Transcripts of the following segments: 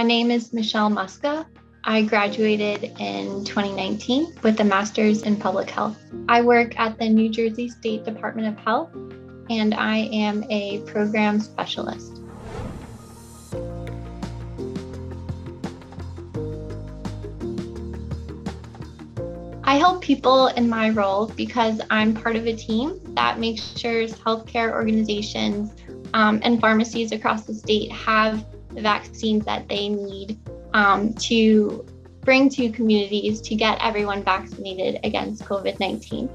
My name is Michelle Muska. I graduated in 2019 with a master's in public health. I work at the New Jersey State Department of Health, and I am a program specialist. I help people in my role because I'm part of a team that makes sure healthcare organizations and pharmacies across the state have the vaccines that they need to bring to communities to get everyone vaccinated against COVID-19.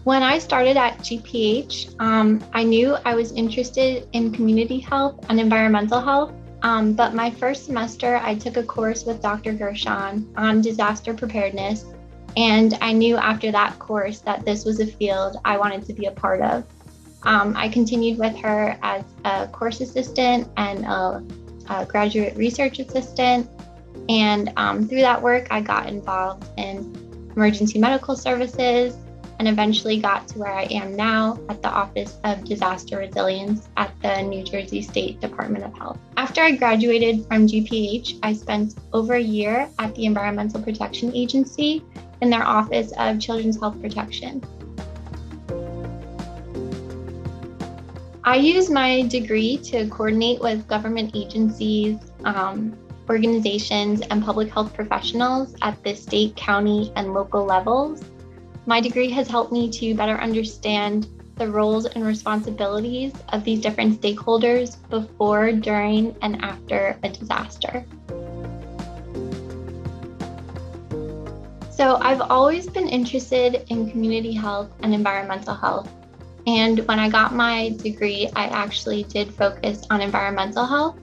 When I started at GPH, I knew I was interested in community health and environmental health. But my first semester, I took a course with Dr. Gershon on disaster preparedness. And I knew after that course that this was a field I wanted to be a part of. I continued with her as a course assistant and a graduate research assistant. And through that work, I got involved in emergency medical services and eventually got to where I am now at the Office of Disaster Resilience at the New Jersey State Department of Health. After I graduated from GPH, I spent over a year at the Environmental Protection Agency in their Office of Children's Health Protection. I use my degree to coordinate with government agencies, organizations, and public health professionals at the state, county, and local levels. My degree has helped me to better understand the roles and responsibilities of these different stakeholders before, during, and after a disaster. So I've always been interested in community health and environmental health. And when I got my degree, I actually did focus on environmental health.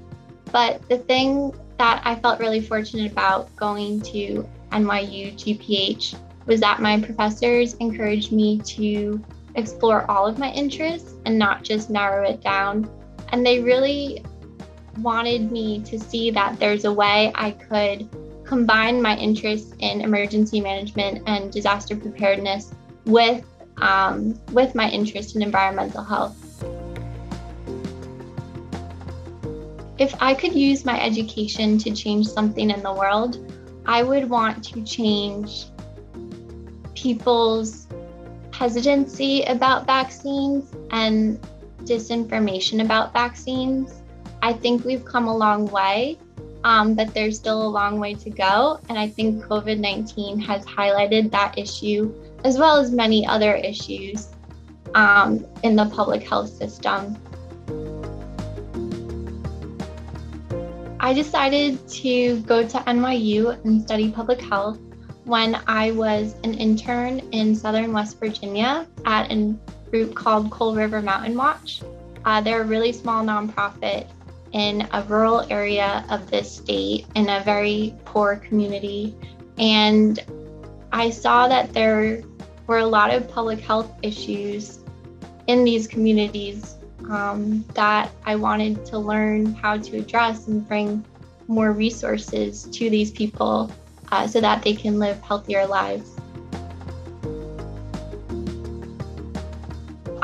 But the thing that I felt really fortunate about going to NYU GPH was that my professors encouraged me to explore all of my interests and not just narrow it down. And they really wanted me to see that there's a way I could combine my interests in emergency management and disaster preparedness with my interest in environmental health. If I could use my education to change something in the world, I would want to change people's hesitancy about vaccines and disinformation about vaccines. I think we've come a long way, but there's still a long way to go. And I think COVID-19 has highlighted that issue, as well as many other issues in the public health system. I decided to go to NYU and study public health when I was an intern in Southern West Virginia at a group called Coal River Mountain Watch. They're a really small nonprofit in a rural area of the state in a very poor community. And I saw that there were a lot of public health issues in these communities that I wanted to learn how to address and bring more resources to these people so that they can live healthier lives.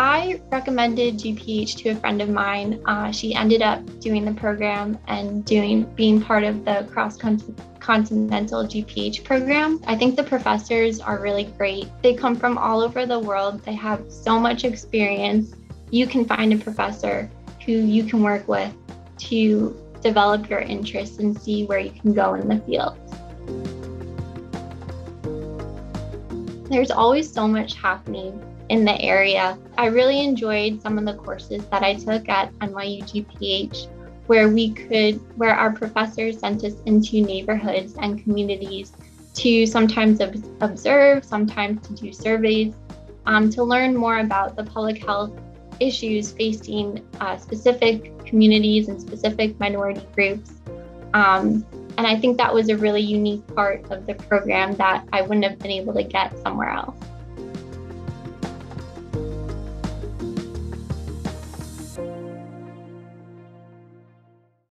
I recommended GPH to a friend of mine. She ended up doing the program and being part of the cross-continental GPH program. I think the professors are really great. They come from all over the world. They have so much experience. You can find a professor who you can work with to develop your interests and see where you can go in the field. There's always so much happening in the area. I really enjoyed some of the courses that I took at NYU GPH, where our professors sent us into neighborhoods and communities to sometimes observe, sometimes to do surveys, to learn more about the public health issues facing specific communities and specific minority groups. And I think that was a really unique part of the program that I wouldn't have been able to get somewhere else.